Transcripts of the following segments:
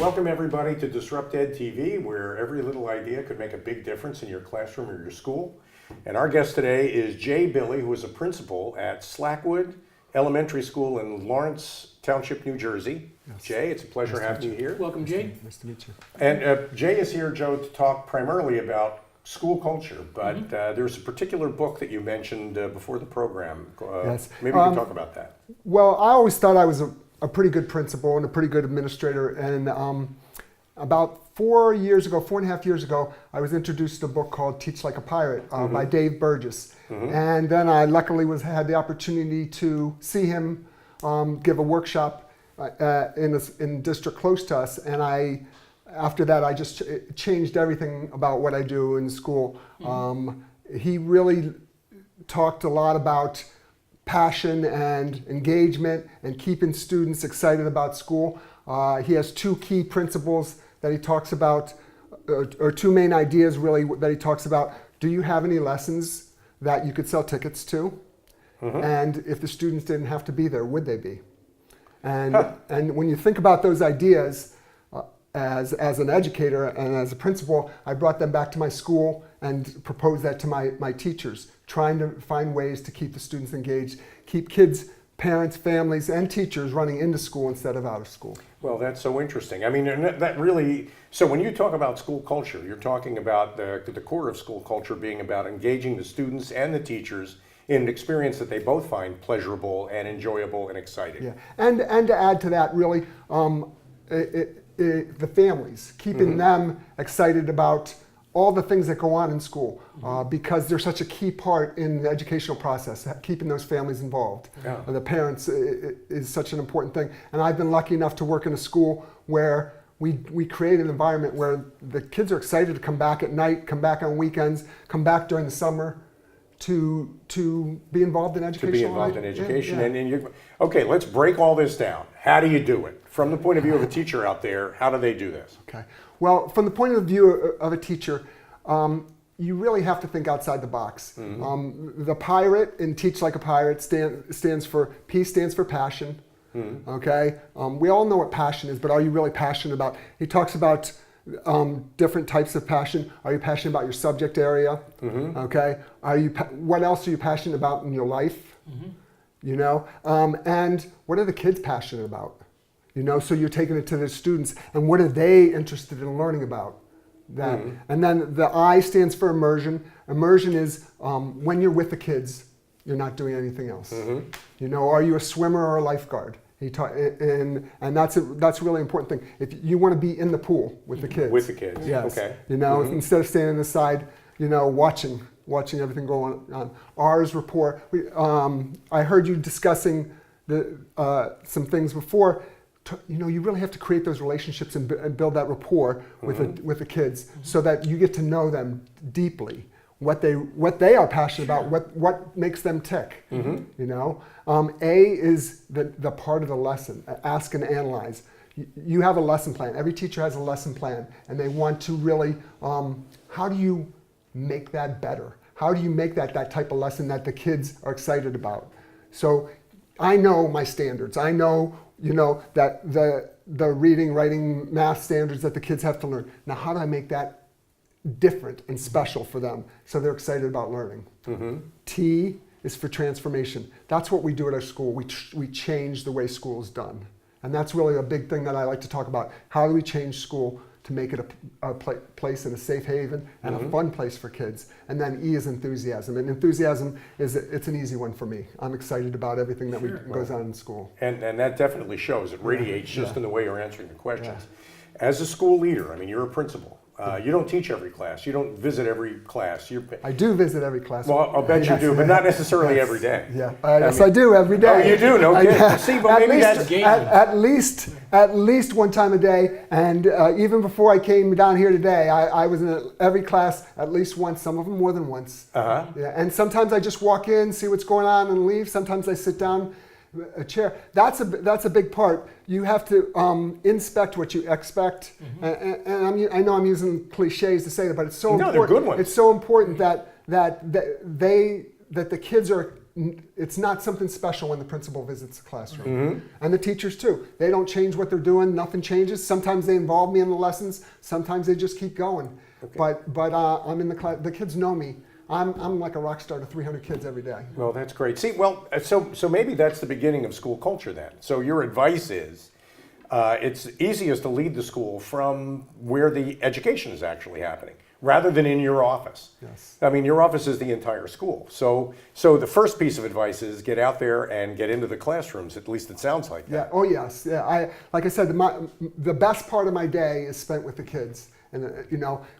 Welcome everybody to DisruptEDtv, where every little idea could make a big difference in your classroom or your school. And our guest today is Jay Billy, who is a principal at Slackwood Elementary School in Lawrence Township, New Jersey. Yes. Jay, it's a pleasure having you here. Welcome, Jay. Nice to meet you. And Jay is here, Joe, to talk primarily about school culture, but there's a particular book that you mentioned before the program. Yes. Maybe you can talk about that. Well, I always thought I was a pretty good principal and a pretty good administrator, and about 4.5 years ago, I was introduced to a book called Teach Like a Pirate by Dave Burgess. And then I luckily had the opportunity to see him give a workshop in a district close to us, and after that I just changed everything about what I do in school. He really talked a lot about passion and engagement and keeping students excited about school. He has two key principles that he talks about, or two main ideas really that he talks about. Do you have any lessons that you could sell tickets to? And if the students didn't have to be there, would they be? And when you think about those ideas, as an educator and as a principal, I brought them back to my school and proposed that to my teachers, trying to find ways to keep the students engaged, keep kids, parents, families, and teachers running into school instead of out of school. Well, that's so interesting. I mean, that really, so when you talk about school culture, you're talking about the core of school culture being about engaging the students and the teachers in an experience that they both find pleasurable and enjoyable and exciting. Yeah, and to add to that, really, the families, keeping them excited about all the things that go on in school, because they're such a key part in the educational process, keeping those families involved. The parents is such an important thing. And I've been lucky enough to work in a school where we create an environment where the kids are excited to come back at night, come back on weekends, come back during the summer to be involved in education. To be involved in education. And okay, let's break all this down. How do you do it? From the point of view of a teacher out there, how do they do this? Okay. Well, from the point of view of a teacher, you really have to think outside the box. The pirate in Teach Like a Pirate stands for, P stands for passion. Okay? We all know what passion is, but are you really passionate about? He talks about different types of passion. Are you passionate about your subject area? Okay? What else are you passionate about in your life? You know? And what are the kids passionate about? You know, so you're taking it to the students, and what are they interested in learning about? That. And then the I stands for immersion. Immersion is when you're with the kids, you're not doing anything else. You know, are you a swimmer or a lifeguard? And that's a really important thing. If you want to be in the pool with the kids. With the kids, yes. Okay. You know, instead of standing on the side, you know, watching everything go on. Ours rapport. I heard you discussing some things before. You know, you really have to create those relationships and build that rapport with the kids, so that you get to know them deeply, what they are passionate about, what makes them tick. You know, A is the part of the lesson. Ask and analyze. You have a lesson plan. Every teacher has a lesson plan, and they want to really. How do you make that better? How do you make that type of lesson that the kids are excited about? So, I know my standards. I know. You know, that the reading, writing, math standards that the kids have to learn. Now, how do I make that different and special for them so they're excited about learning? T is for transformation. That's what we do at our school. We change the way school is done. And that's really a big thing that I like to talk about. How do we change school to make it a place and a safe haven and a fun place for kids? And then E is enthusiasm. And enthusiasm it's an easy one for me. I'm excited about everything that goes on in school. And that definitely shows. It radiates just in the way you're answering the questions. As a school leader, I mean, you're a principal. You don't teach every class. You don't visit every class. I do visit every class. Well, I'll bet you do, but not necessarily every day. Yeah, yes, I do every day. Oh, you do? No kidding. See, but maybe that's at least one time a day. And even before I came down here today, I was in every class at least once. Some of them more than once. Yeah, and sometimes I just walk in, see what's going on, and leave. Sometimes I sit down. A chair. That's a big part. You have to inspect what you expect, and I know I'm using cliches to say that, but it's so important. They're good ones. It's so important that the kids are it's not something special when the principal visits the classroom. And the teachers too. They don't change what they're doing, nothing changes. Sometimes they involve me in the lessons, sometimes they just keep going. Okay. But I'm in the class, the kids know me. I'm like a rock star to 300 kids every day. Well, that's great. See, well, so maybe that's the beginning of school culture then. So your advice is, it's easiest to lead the school from where the education is actually happening, rather than in your office. Yes. I mean, your office is the entire school. So the first piece of advice is get out there and get into the classrooms. At least it sounds like that. Yeah. Oh yes. Yeah. Like I said, the best part of my day is spent with the kids, and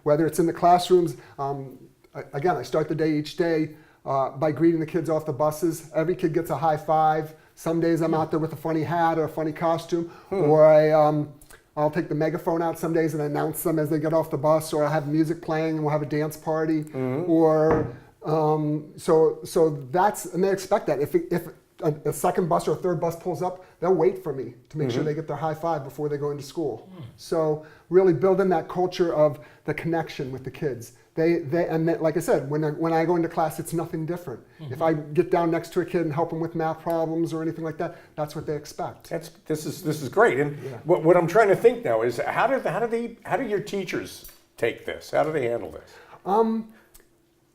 whether it's in the classrooms. Again, I start the day each day by greeting the kids off the buses. Every kid gets a high five. Some days I'm out there with a funny hat or a funny costume, or I'll take the megaphone out some days and announce them as they get off the bus, or I have music playing and we'll have a dance party, or so that's, and they expect that. If a second bus or a third bus pulls up, they'll wait for me to make sure they get their high five before they go into school. So really building that culture of the connection with the kids. Like I said, when I go into class, it's nothing different. If I get down next to a kid and help them with math problems or anything like that, that's what they expect. This is great. And what I'm trying to think now is how do your teachers take this? How do they handle this?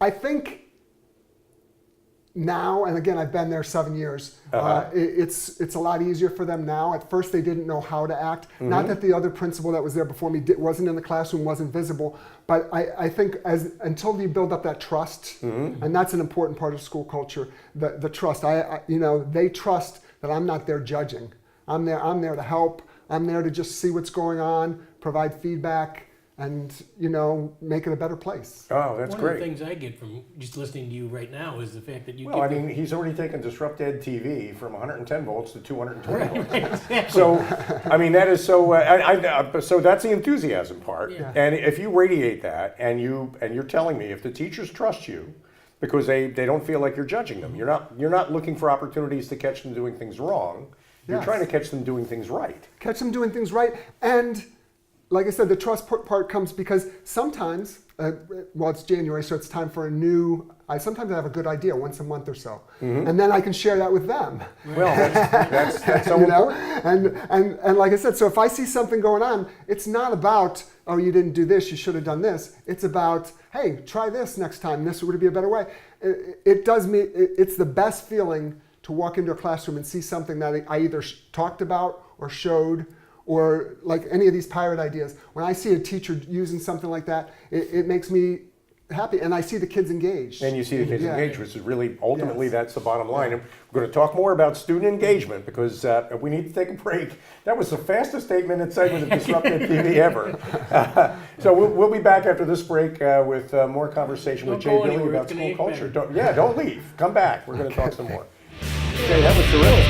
I think now, and again, I've been there 7 years, it's a lot easier for them now. At first, they didn't know how to act. Not that the other principal that was there before me wasn't in the classroom, wasn't visible, but I think until you build up that trust, and that's an important part of school culture, the trust. They trust that I'm not there judging. I'm there to help. I'm there to just see what's going on, provide feedback, and make it a better place. Oh, that's great. One of the things I get from just listening to you right now is the fact that you. Well, I mean, he's already taken DisruptEDtv from 110 volts to 220 volts. Exactly. So, I mean, that is so. So that's the enthusiasm part. Yeah. And if you radiate that, and you're telling me if the teachers trust you, because they don't feel like you're judging them, you're not looking for opportunities to catch them doing things wrong. You're trying to catch them doing things right. Catch them doing things right, and like I said, the trust part comes because sometimes, it's January, so it's time for sometimes I have a good idea once a month or so. And then I can share that with them. Well, that's so important. And like I said, so if I see something going on, it's not about, oh, you didn't do this, you should have done this. It's about, hey, try this next time. This would be a better way. It's the best feeling to walk into a classroom and see something that I either talked about or showed, or like any of these pirate ideas. When I see a teacher using something like that, it makes me happy, and I see the kids engaged. And you see the kids engaged, which is really, ultimately, that's the bottom line. And we're going to talk more about student engagement because we need to take a break. That was the fastest 8-minute segment of DisruptEDtv ever. So we'll be back after this break with more conversation with Jay Billy about school culture. Don't leave. Come back. We're going to talk some more. Okay, that was terrific.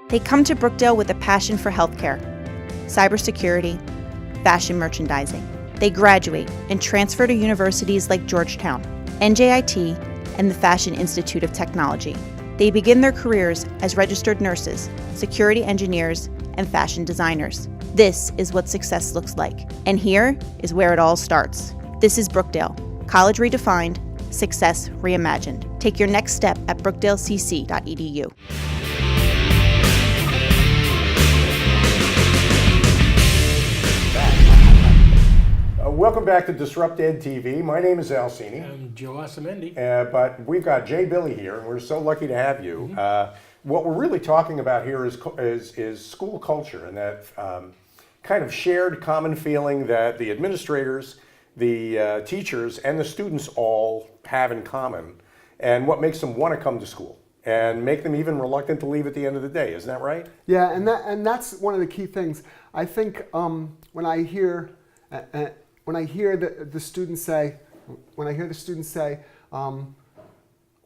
They come to Brookdale with a passion for healthcare, cybersecurity, fashion merchandising. They graduate and transfer to universities like Georgetown, NJIT, and the Fashion Institute of Technology. They begin their careers as registered nurses, security engineers, and fashion designers. This is what success looks like. And here is where it all starts. This is Brookdale, college redefined, success reimagined. Take your next step at brookdalecc.edu. Welcome back to DisruptEDtv. My name is Al Cini. I'm Joe Asamendi. But we've got Jay Billy here, and we're so lucky to have you. What we're really talking about here is school culture, and that kind of shared common feeling that the administrators, the teachers, and the students all have in common, and what makes them want to come to school and make them even reluctant to leave at the end of the day. Isn't that right? Yeah, and that's one of the key things. I think when I hear the students say, wow,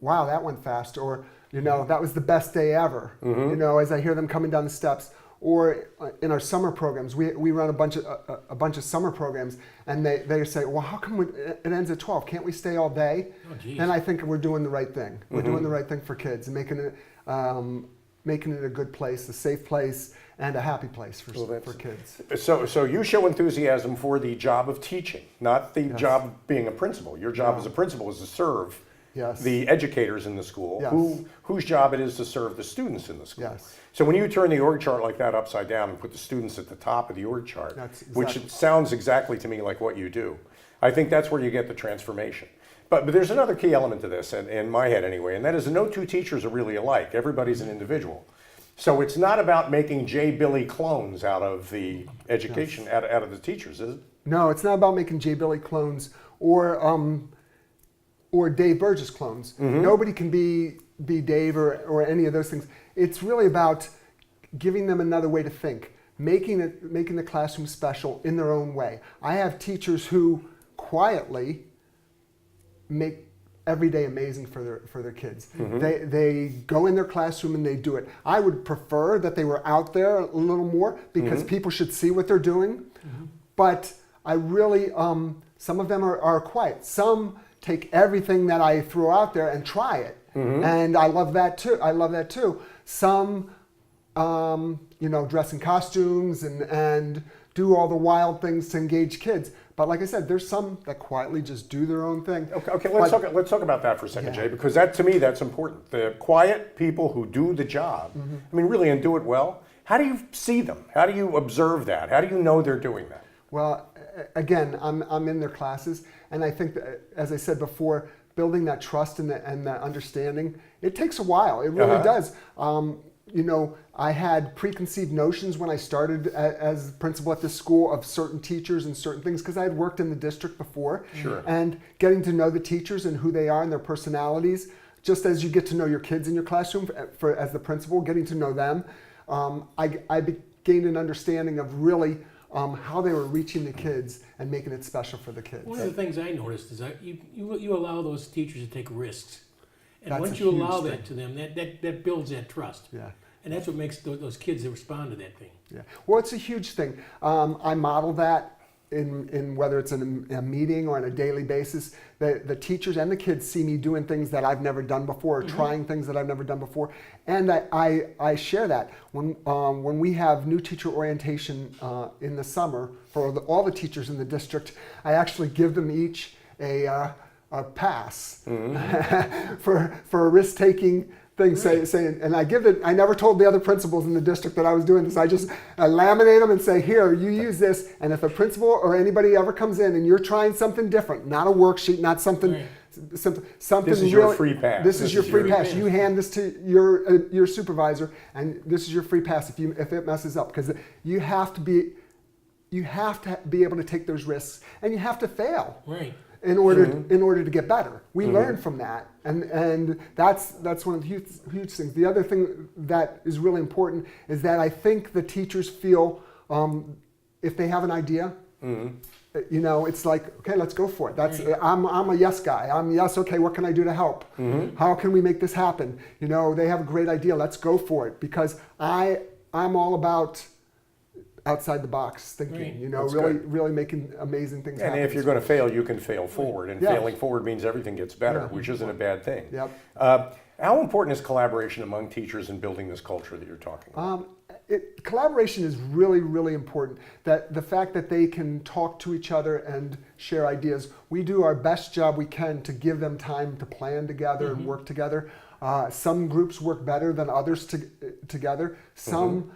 that went fast, or that was the best day ever. As I hear them coming down the steps, or in our summer programs, we run a bunch of summer programs, and they say, well, how come it ends at 12? Can't we stay all day? Oh, geez. And I think we're doing the right thing. We're doing the right thing for kids and making it making it a good place, a safe place, and a happy place for kids. So you show enthusiasm for the job of teaching, not the job of being a principal. Your job as a principal is to serve the educators in the school, whose job it is to serve the students in the school. Yes. So when you turn the org chart like that upside down and put the students at the top of the org chart, which it sounds exactly to me like what you do, I think that's where you get the transformation. But there's another key element to this, in my head anyway, and that is that no two teachers are really alike. Everybody's an individual. So it's not about making J. Billy clones out of the education, out of the teachers, is it? No, it's not about making J. Billy clones or Dave Burgess clones. Nobody can be Dave or any of those things. It's really about giving them another way to think, making the classroom special in their own way. I have teachers who quietly make every day amazing for their kids. They go in their classroom and they do it. I would prefer that they were out there a little more because people should see what they're doing. But I really, some of them are quiet. Some take everything that I throw out there and try it. And I love that too. Some, dress in costumes and do all the wild things to engage kids. But like I said, there's some that quietly just do their own thing. Okay, let's talk about that for a second, Jay, because to me, that's important. The quiet people who do the job, I mean, really, and do it well. How do you see them? How do you observe that? How do you know they're doing that? Well, again, I'm in their classes, and I think that, as I said before, building that trust and that understanding, it takes a while. It really does. I had preconceived notions when I started as principal at this school of certain teachers and certain things because I had worked in the district before. Sure. And getting to know the teachers and who they are and their personalities, just as you get to know your kids in your classroom as the principal, getting to know them, I gained an understanding of really how they were reaching the kids and making it special for the kids. One of the things I noticed is that you allow those teachers to take risks. And That's once a you huge allow thing. that to them, that builds that trust. Yeah. And that's what makes those kids that respond to that thing. Yeah. Well, it's a huge thing. I model that in whether it's in a meeting or on a daily basis. The teachers and the kids see me doing things that I've never done before, or trying things that I've never done before, and I share that. When we have new teacher orientation in the summer for all the teachers in the district, I actually give them each a pass for a risk-taking thing, saying, and I never told the other principals in the district that I was doing this. I just laminate them and say, here, you use this, and if a principal or anybody ever comes in and you're trying something different, not a worksheet, not something, something this is your free pass. This is your free pass. You hand this to your supervisor, and this is your free pass if it messes up, because you have to be able to take those risks, and you have to fail. Right. In order to get better. We learn from that, and that's one of the huge things. The other thing that is really important is that I think the teachers feel if they have an idea, it's like, okay, let's go for it. I'm a yes guy. I'm yes. Okay, what can I do to help? How can we make this happen? They have a great idea. Let's go for it, because I'm all about outside the box thinking, really making amazing things happen. And if you're going to fail, you can fail forward. And failing forward means everything gets better, which isn't a bad thing. Yep. How important is collaboration among teachers in building this culture that you're talking about? Collaboration is really, really important. That the fact that they can talk to each other and share ideas. We do our best job we can to give them time to plan together and work together. Some groups work better than others together. Some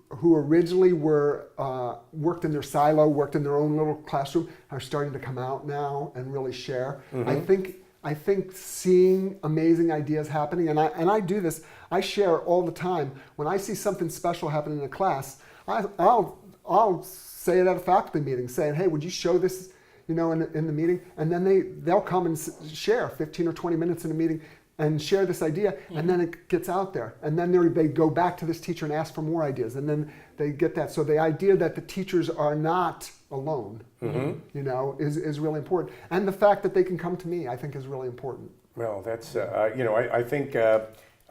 who originally worked in their silo, worked in their own little classroom, are starting to come out now and really share. I think seeing amazing ideas happening, and I do this. I share all the time. When I see something special happening in a class, I'll say it at a faculty meeting, saying, "Hey, would you show this, in the meeting?" And then they'll come and share 15 or 20 minutes in a meeting and share this idea, and then it gets out there. And then they go back to this teacher and ask for more ideas, and then they get that. So the idea that the teachers are not alone, is really important. And the fact that they can come to me, I think, is really important. Well, that's, I think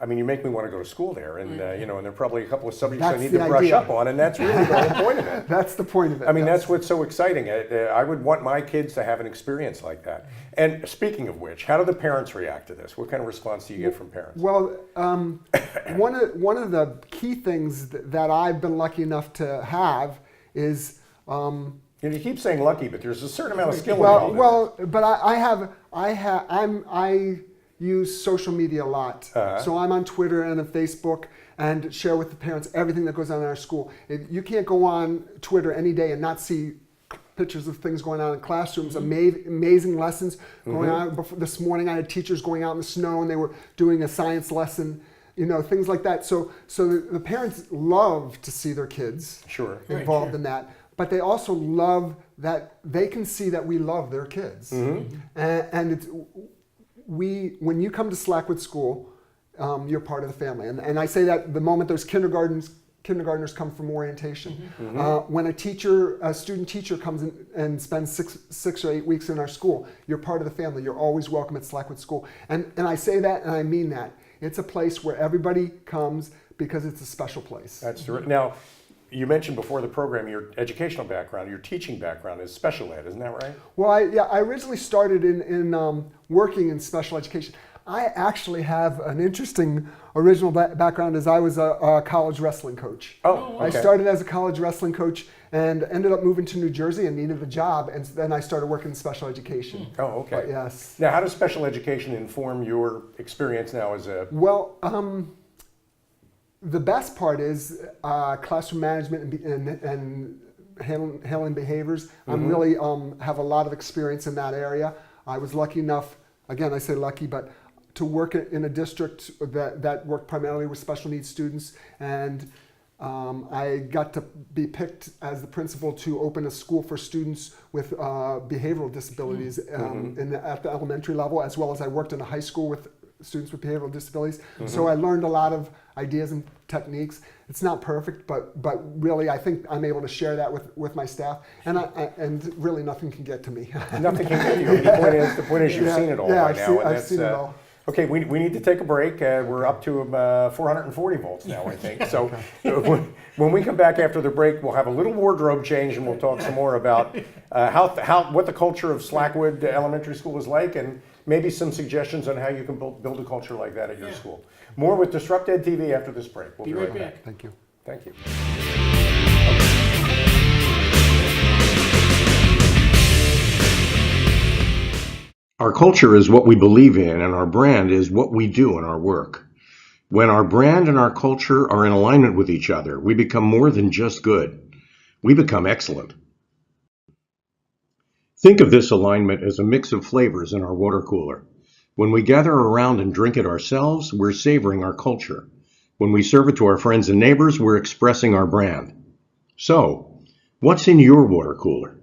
I mean, you make me want to go to school there, and you know, and there are probably a couple of subjects I That's need the to brush idea. up on, and that's really the whole point of it. That's the point of it. I mean, yes. that's what's so exciting. I would want my kids to have an experience like that. And speaking of which, how do the parents react to this? What kind of response do you get from parents? Well, one of the key things that I've been lucky enough to have is You keep saying lucky, but there's a certain amount of skill involved. but I use social media a lot. So I'm on Twitter and on Facebook and share with the parents everything that goes on in our school. You can't go on Twitter any day and not see pictures of things going on in classrooms, amazing lessons going on. This morning I had teachers going out in the snow and they were doing a science lesson, you know, things like that. So the parents love to see their kids involved in that. But they also love that they can see that we love their kids. And it's, when you come to Slackwood School, you're part of the family. And I say that the moment those kindergartners come from orientation. When a student teacher comes in and spends six or 8 weeks in our school, you're part of the family. You're always welcome at Slackwood School. And I say that and I mean that. It's a place where everybody comes because it's a special place. That's true. Now, you mentioned before the program your educational background, your teaching background is special ed, isn't that right? Well, I originally started in working in special education. I actually have an interesting original background as I was a college wrestling coach. Oh, okay. I started as a college wrestling coach and ended up moving to New Jersey and needed a job, and then I started working in special education. Oh, okay. But yes. Now, how does special education inform your experience now as a... Well, the best part is classroom management and handling behaviors. I'm really have a lot of experience in that area. I was lucky enough, again, I say lucky, but to work in a district that worked primarily with special needs students, and I got to be picked as the principal to open a school for students with behavioral disabilities at the elementary level, as well as I worked in a high school with students with behavioral disabilities. So I learned a lot of ideas and techniques. It's not perfect, but really I think I'm able to share that with my staff, and really nothing can get to me. Nothing can get you. The point is you've seen it all by now. I've seen it all. Okay, we need to take a break. We're up to 440 volts now, I think. So when we come back after the break, we'll have a little wardrobe change and we'll talk some more about what the culture of Slackwood Elementary School is like, and maybe some suggestions on how you can build a culture like that at your school. More with DisruptEDtv after this break. We'll be right back. Thank you. Thank you. Our culture is what we believe in, and our brand is what we do in our work. When our brand and our culture are in alignment with each other, we become more than just good. We become excellent. Think of this alignment as a mix of flavors in our water cooler. When we gather around and drink it ourselves, we're savoring our culture. When we serve it to our friends and neighbors, we're expressing our brand. So, what's in your water cooler?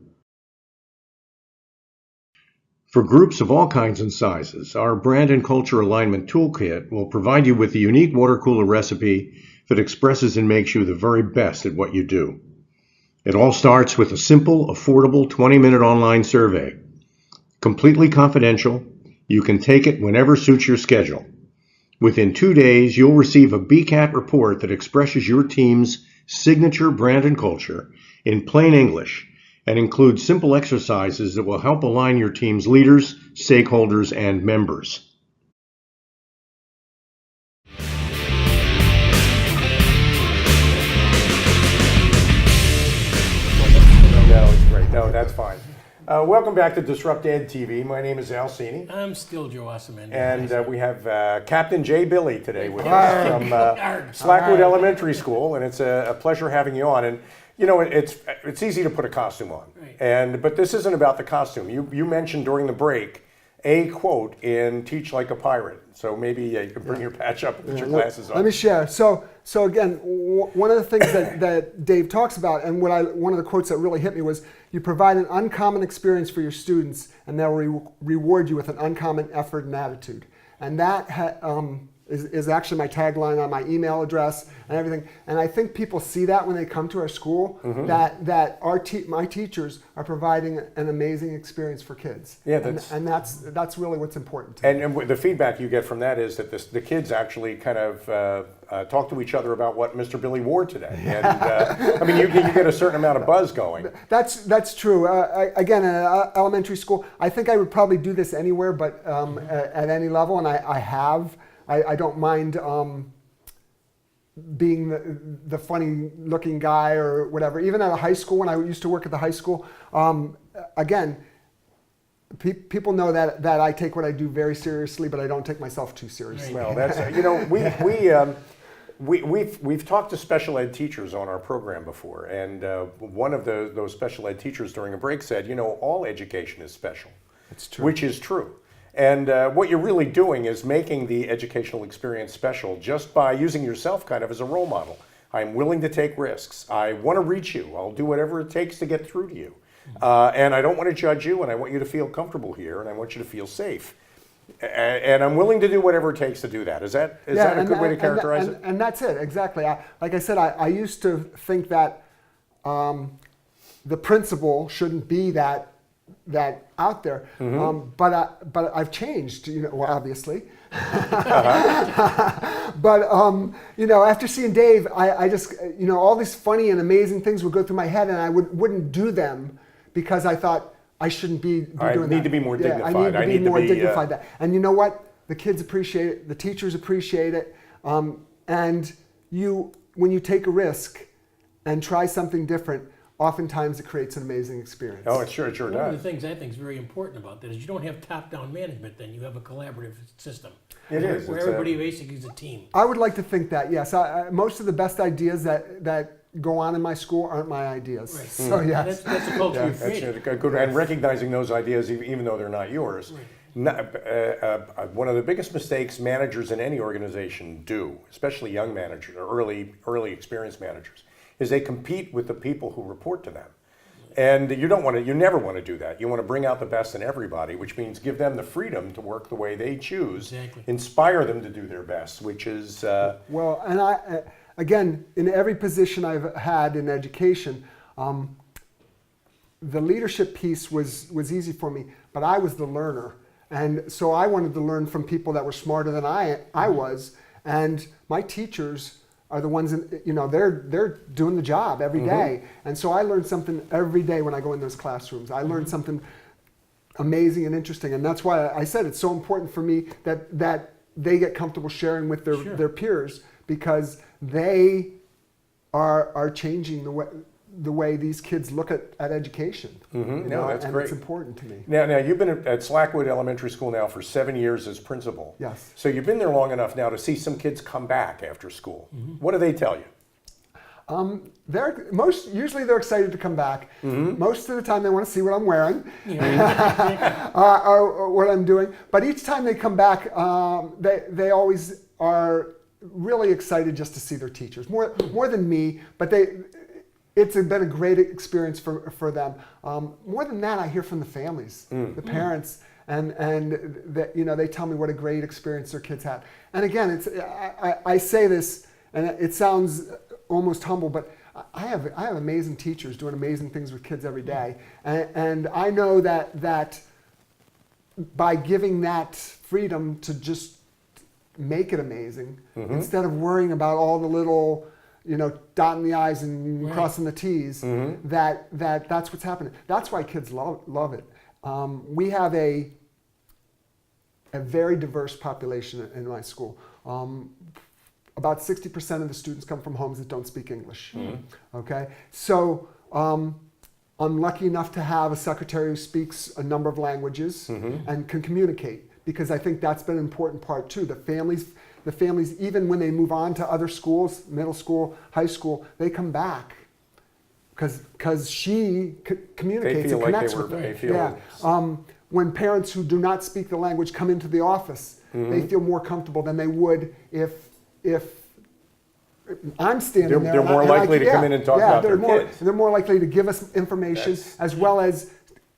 For groups of all kinds and sizes, our brand and culture alignment toolkit will provide you with a unique water cooler recipe that expresses and makes you the very best at what you do. It all starts with a simple, affordable 20-minute online survey. Completely confidential, you can take it whenever suits your schedule. Within 2 days, you'll receive a BCAT report that expresses your team's signature brand and culture in plain English, and includes simple exercises that will help align your team's leaders, stakeholders, and members. No, it's great. No, that's fine. Welcome back to DisruptEDtv. My name is Al Cini. I'm still Joe Osman. And we have Captain J. Billy today with us from Slackwood Elementary School, and it's a pleasure having you on. And you know, it's easy to put a costume on, but this isn't about the costume. You mentioned during the break a quote in Teach Like a Pirate. So maybe you can bring your patch up and put your glasses on. Let me share. So again, one of the things that Dave talks about, and one of the quotes that really hit me was, you provide an uncommon experience for your students, and they'll reward you with an uncommon effort and attitude. And that is actually my tagline on my email address and everything. And I think people see that when they come to our school, that my teachers are providing an amazing experience for kids. Yeah, and that's really what's important to me. And the feedback you get from that is that the kids actually kind of talk to each other about what Mr. Billy wore today. And I mean, you get a certain amount of buzz going. That's true. Again, at elementary school, I think I would probably do this anywhere, but at any level, and I have. I don't mind being the funny looking guy or whatever. Even at a high school, when I used to work at the high school, again, people know that I take what I do very seriously, but I don't take myself too seriously. Well, that's we've talked to special ed teachers on our program before, and one of those special ed teachers during a break said, all education is special. It's true. Which is true. And what you're really doing is making the educational experience special just by using yourself kind of as a role model. I'm willing to take risks. I want to reach you. I'll do whatever it takes to get through to you. And I don't want to judge you, and I want you to feel comfortable here, and I want you to feel safe. And I'm willing to do whatever it takes to do that. Is that a good way to characterize it? And that's it, exactly. Like I said, I used to think that the principal shouldn't be that out there, but I've changed, well, obviously. But after seeing Dave, I just all these funny and amazing things would go through my head, and I wouldn't do them because I thought I shouldn't be doing that. I need to be more dignified. I need to be more dignified. And you know what? The kids appreciate it. The teachers appreciate it. And when you take a risk and try something different, oftentimes it creates an amazing experience. Oh, it sure One does. of the things I think is very important about that is you don't have top-down management then, you have a collaborative system. It is. Where everybody basically is a team. I would like to think that, yes. Most of the best ideas that go on in my school aren't my ideas. Right. So yes. That's the culture you've That's created. good. And recognizing those ideas, even though they're not yours. Right. One of the biggest mistakes managers in any organization do, especially young managers or early experienced managers, is they compete with the people who report to them. And you never want to do that. You want to bring out the best in everybody, which means give them the freedom to work the way they choose, Exactly. Inspire them to do their best, which is... Well, and again, in every position I've had in education, the leadership piece was easy for me, but I was the learner. And so I wanted to learn from people that were smarter than I was. And my teachers are the ones, they're doing the job every day. And so I learn something every day when I go in those classrooms. I learn something amazing and interesting. And that's why I said it's so important for me that they get comfortable sharing with their peers, because they are changing the way these kids look at education. No, that's and great. It's important to me. Now you've been at Slackwood Elementary School now for 7 years as principal. Yes. So you've been there long enough now to see some kids come back after school. What do they tell you? Usually they're excited to come back. Most of the time they want to see what I'm wearing or what I'm doing. But each time they come back, they always are really excited just to see their teachers, more than me. But it's been a great experience for them. More than that, I hear from the families, the parents, and they tell me what a great experience their kids had. And again, I say this, and it sounds almost humble, but I have amazing teachers doing amazing things with kids every day, and I know that by giving that freedom to just make it amazing, instead of worrying about all the little dotting the I's and crossing the T's, that's what's happening. That's why kids love it. We have a very diverse population in my school. About 60% of the students come from homes that don't speak English. Okay, so I'm lucky enough to have a secretary who speaks a number of languages and can communicate, because I think that's been an important part too. The families, even when they move on to other schools, middle school, high school, they come back because she communicates and connects with them. When parents who do not speak the language come into the office, they feel more comfortable than they would if I'm standing there. They're more likely to come in and talk about their kids. They're more likely to give us information, as well as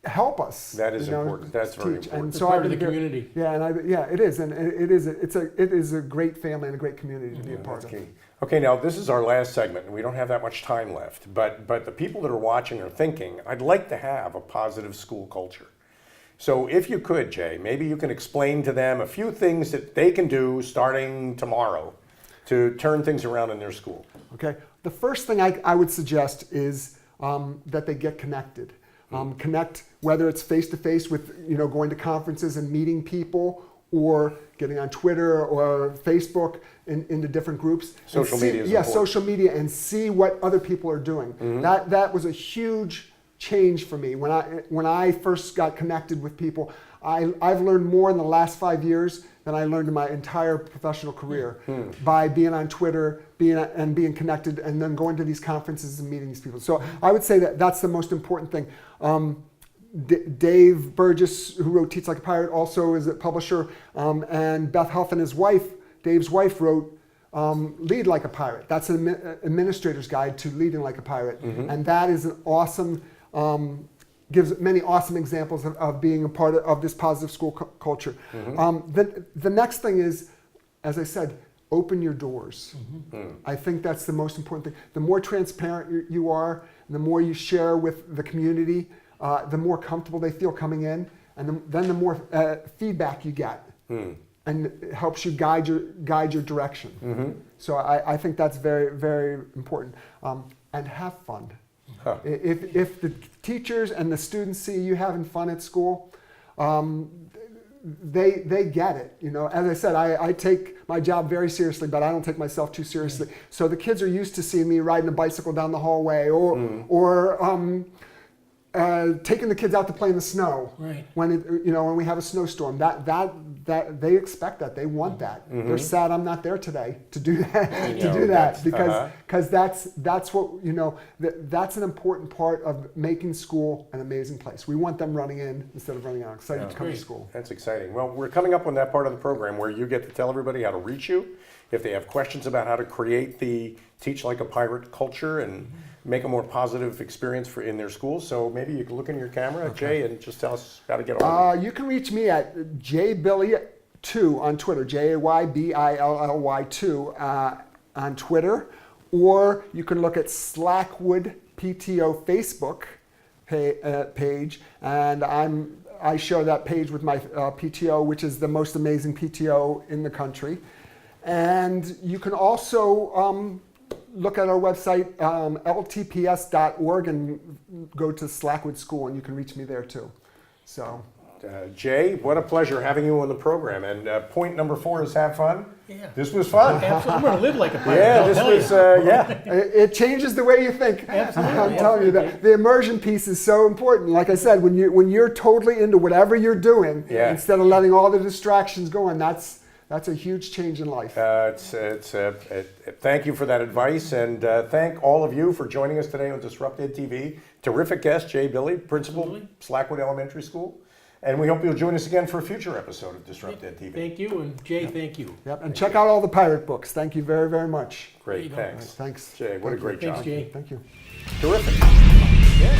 help us. That is important. That's to very teach. important. And It's so part I've of the been very- community. Yeah, and it is, and it is a great family and a great community to be a part That's of. key. Okay, now this is our last segment, and we don't have that much time left. But the people that are watching are thinking, I'd like to have a positive school culture. So if you could, Jay, maybe you can explain to them a few things that they can do starting tomorrow to turn things around in their school. Okay, the first thing I would suggest is that they get connected. Connect, whether it's face-to-face with, going to conferences and meeting people, or getting on Twitter or Facebook into different groups. Social media is Yeah, important. social media, and see what other people are doing. That was a huge change for me. When I first got connected with people, I've learned more in the last 5 years than I learned in my entire professional career by being on Twitter, being connected, and then going to these conferences and meeting these people. So I would say that that's the most important thing. Dave Burgess, who wrote Teach Like a Pirate, also is a publisher, and Beth Huff and his wife, Dave's wife, wrote Lead Like a Pirate. That's an administrator's guide to leading like a pirate, and that is an awesome, gives many awesome examples of being a part of this positive school culture. The next thing is, as I said, open your doors. I think that's the most important thing. The more transparent you are, and the more you share with the community, the more comfortable they feel coming in, and then the more feedback you get, and it helps you guide your direction. So I think that's very, very important. And have fun. If the teachers and the students see you having fun at school, they get it. As I said, I take my job very seriously, but I don't take myself too seriously. So the kids are used to seeing me riding a bicycle down the hallway, or taking the kids out to play in the snow. Right. When we have a snowstorm, that they expect that, they want that. They're sad I'm not there today to do that, because that's what that's an important part of making school an amazing place. We want them running in instead of running out, excited to come to school. That's exciting. Well, we're coming up on that part of the program where you get to tell everybody how to reach you, if they have questions about how to create the Teach Like a Pirate culture and make a more positive experience in their schools. So maybe you can look in your camera, Jay, and just tell us how to get on. You can reach me at jbilly2 on Twitter, JAYBILLY2 on Twitter, or you can look at Slackwood PTO Facebook page, and I share that page with my PTO, which is the most amazing PTO in the country. And you can also look at our website, ltps.org, and go to Slackwood School, and you can reach me there too. So, Jay, what a pleasure having you on the program. And point number 4 is have fun. Yeah. This was fun. Absolutely. I'm going to live like a pirate. Yeah, I'll this tell was, you. it changes the way you think. Absolutely. I'm telling you that the immersion piece is so important. Like I said, when you're totally into whatever you're doing, instead of letting all the distractions go in, that's a huge change in life. Thank you for that advice, and thank all of you for joining us today on DisruptEDtv. Terrific guest, Jay Billy, principal, Slackwood Elementary School. And we hope you'll join us again for a future episode of DisruptEDtv. Thank you, and Jay, thank you. Yep, and check out all the pirate books. Thank you very, very much. Great, thanks. Thanks. Jay, what a great job. Thanks, Jay. Thank you. Terrific. Yeah.